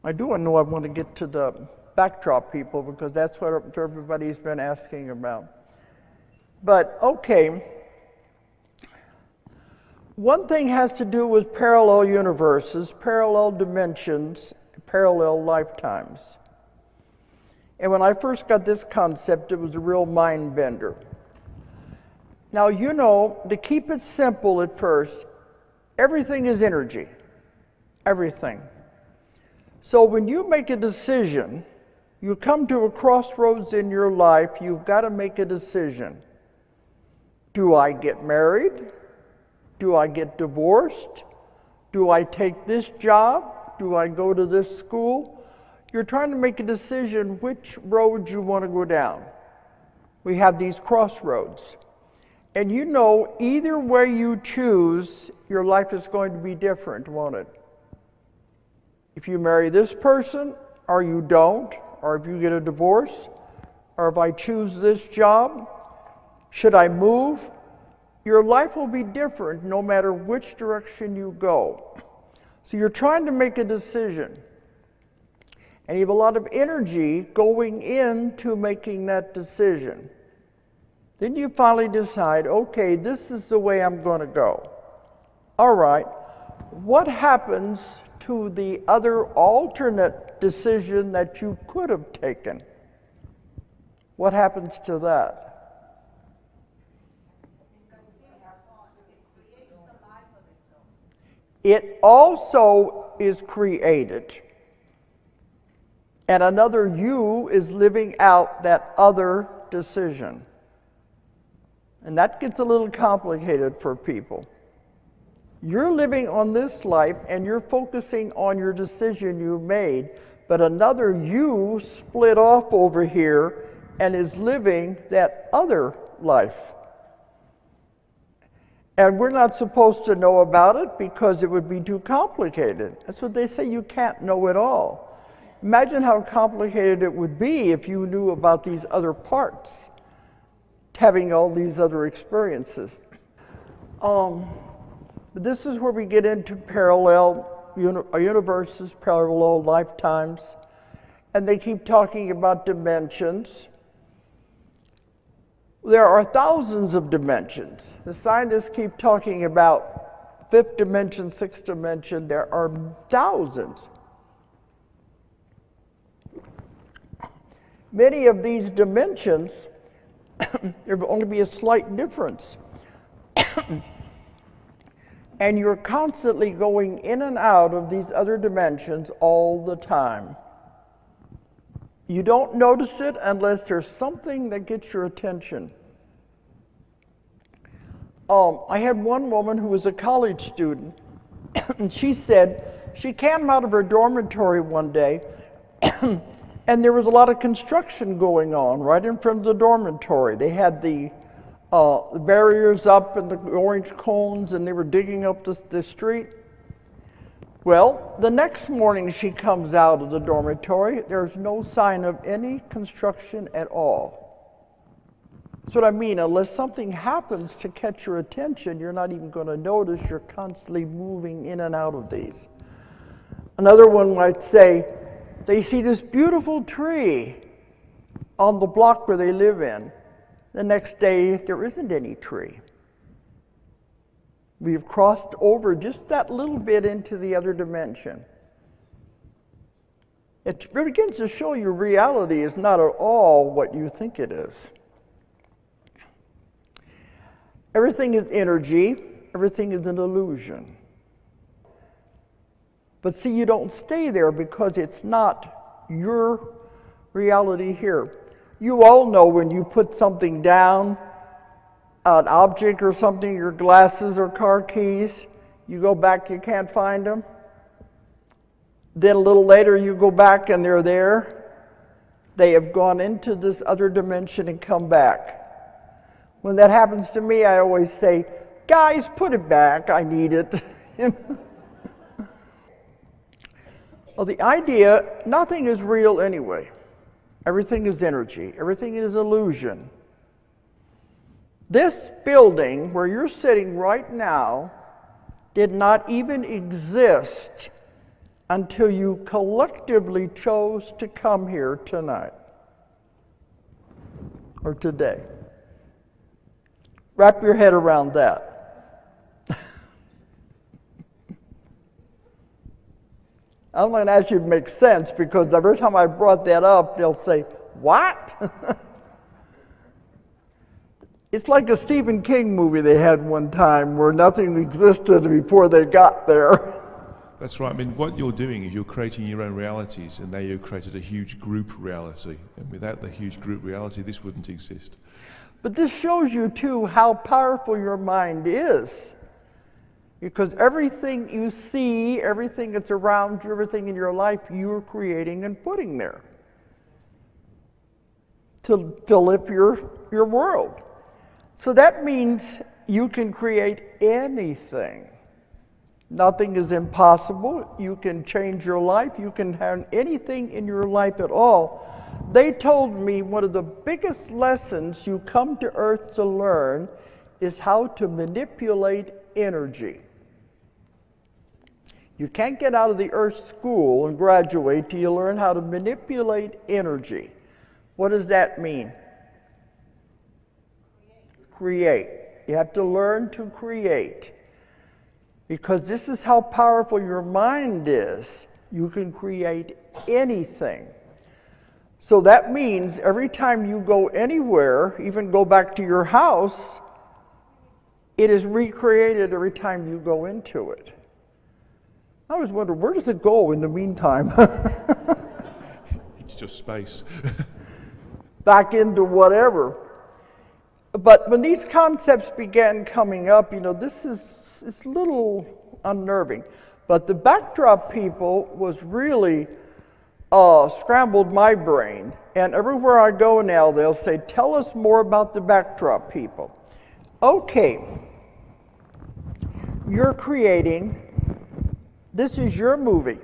I do know I want to get to the backdrop, people, because that's what everybody's been asking about. But, okay, one thing has to do with parallel universes, parallel dimensions, parallel lifetimes. And when I first got this concept, it was a real mind bender. Now, you know, to keep it simple at first, everything is energy. Everything. So when you make a decision, you come to a crossroads in your life, you've got to make a decision. Do I get married? Do I get divorced? Do I take this job? Do I go to this school? You're trying to make a decision which road you want to go down. We have these crossroads. And you know, either way you choose, your life is going to be different, won't it? If you marry this person, or you don't, or if you get a divorce, or if I choose this job, should I move? Your life will be different no matter which direction you go. So you're trying to make a decision. And you have a lot of energy going into making that decision. Then you finally decide, okay, this is the way I'm going to go. All right, what happens to the other alternate decision that you could have taken? What happens to that? It also is created. And another you is living out that other decision. And that gets a little complicated for people. You're living on this life and you're focusing on your decision you made, but another you split off over here and is living that other life. And we're not supposed to know about it because it would be too complicated. That's what they say, you can't know it all. Imagine how complicated it would be if you knew about these other parts, having all these other experiences. But this is where we get into parallel universes, parallel lifetimes, and they keep talking about dimensions. There are thousands of dimensions. The scientists keep talking about fifth dimension, sixth dimension. There are thousands. Many of these dimensions, there will only be a slight difference. And you're constantly going in and out of these other dimensions all the time. You don't notice it unless there's something that gets your attention. I had one woman who was a college student, and she said she came out of her dormitory one day, and there was a lot of construction going on right in front of the dormitory. They had the barriers up and the orange cones, and they were digging up the street. Well, the next morning she comes out of the dormitory. There's no sign of any construction at all. That's what I mean. Unless something happens to catch your attention, you're not even going to notice. You're constantly moving in and out of these. Another one might say, they see this beautiful tree on the block where they live in. The next day, there isn't any tree. We've crossed over just that little bit into the other dimension. It begins to show you reality is not at all what you think it is. Everything is energy. Everything is an illusion. But see, you don't stay there because it's not your reality here. You all know when you put something down, an object or something, your glasses or car keys, you go back, you can't find them. Then a little later you go back and they're there. They have gone into this other dimension and come back. When that happens to me, I always say, guys, put it back, I need it. Well, the idea, nothing is real anyway. Everything is energy. Everything is illusion. This building where you're sitting right now did not even exist until you collectively chose to come here tonight or today. Wrap your head around that. I'm going to ask you to make sense, because every time I brought that up, they'll say, what? It's like a Stephen King movie they had one time where nothing existed before they got there. That's right. I mean, what you're doing is you're creating your own realities, and now you've created a huge group reality. And without the huge group reality, this wouldn't exist. But this shows you, too, how powerful your mind is. Because everything you see, everything that's around you, everything in your life, you're creating and putting there to fill up your world. So that means you can create anything. Nothing is impossible. You can change your life. You can have anything in your life at all. They told me one of the biggest lessons you come to Earth to learn is how to manipulate energy. You can't get out of the Earth school and graduate till you learn how to manipulate energy. What does that mean? Create. You have to learn to create. Because this is how powerful your mind is. You can create anything. So that means every time you go anywhere, even go back to your house, it is recreated every time you go into it. I always wonder, where does it go in the meantime? It's just space. Back into whatever. But when these concepts began coming up, this is a little unnerving. But the backdrop people was really scrambled my brain. And everywhere I go now, they'll say, tell us more about the backdrop people. Okay, you're creating, this is your movie.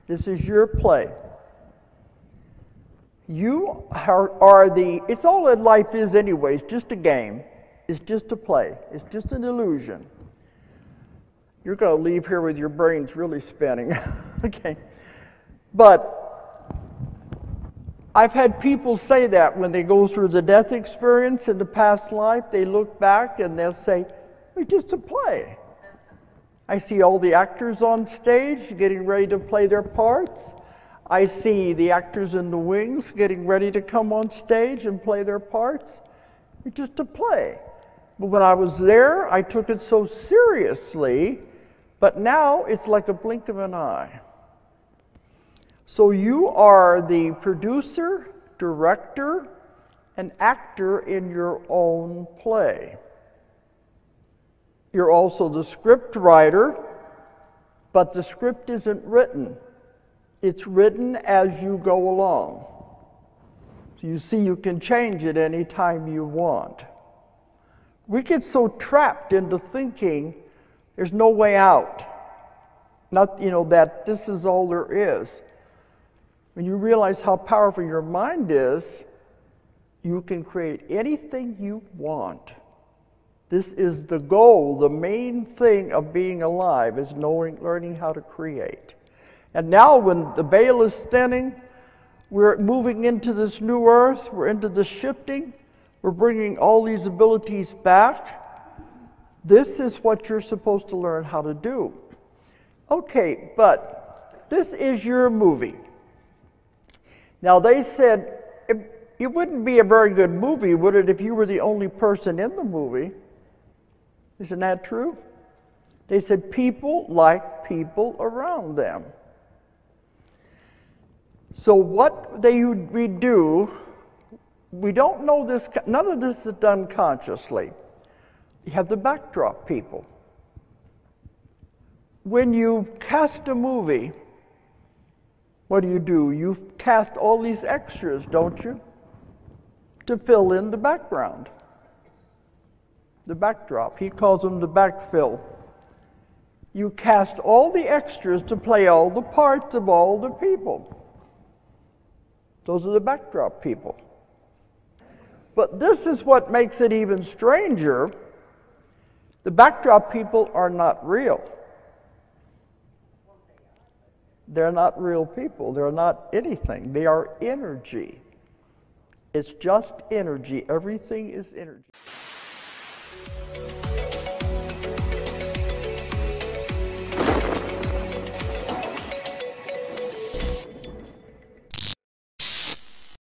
This is your play. You are it's all that life is anyway. It's just a game. It's just a play. It's just an illusion. You're going to leave here with your brains really spinning. Okay. But I've had people say that when they go through the death experience in the past life, they look back and they'll say, it's just a play. I see all the actors on stage getting ready to play their parts. I see the actors in the wings getting ready to come on stage and play their parts. It's just a play. But when I was there, I took it so seriously, but now it's like a blink of an eye. So you are the producer, director, and actor in your own play. You're also the script writer, but the script isn't written. It's written as you go along. So you see, you can change it any time you want. We get so trapped into thinking there's no way out. Not, that this is all there is. When you realize how powerful your mind is, you can create anything you want. This is the goal, the main thing of being alive is learning how to create. And now when the veil is thinning, we're moving into this new earth, we're into the shifting, we're bringing all these abilities back. This is what you're supposed to learn how to do. Okay, but this is your movie. Now they said, it wouldn't be a very good movie, would it, if you were the only person in the movie? Isn't that true? They said people like people around them. So what we do, we don't know this, none of this is done consciously. You have the backdrop people. When you cast a movie, what do? You cast all these extras, don't you? To fill in the background. The backdrop. He calls them the backfill. You cast all the extras to play all the parts of all the people. Those are the backdrop people. But this is what makes it even stranger. The backdrop people are not real. They're not real people. They're not anything. They are energy. It's just energy. Everything is energy.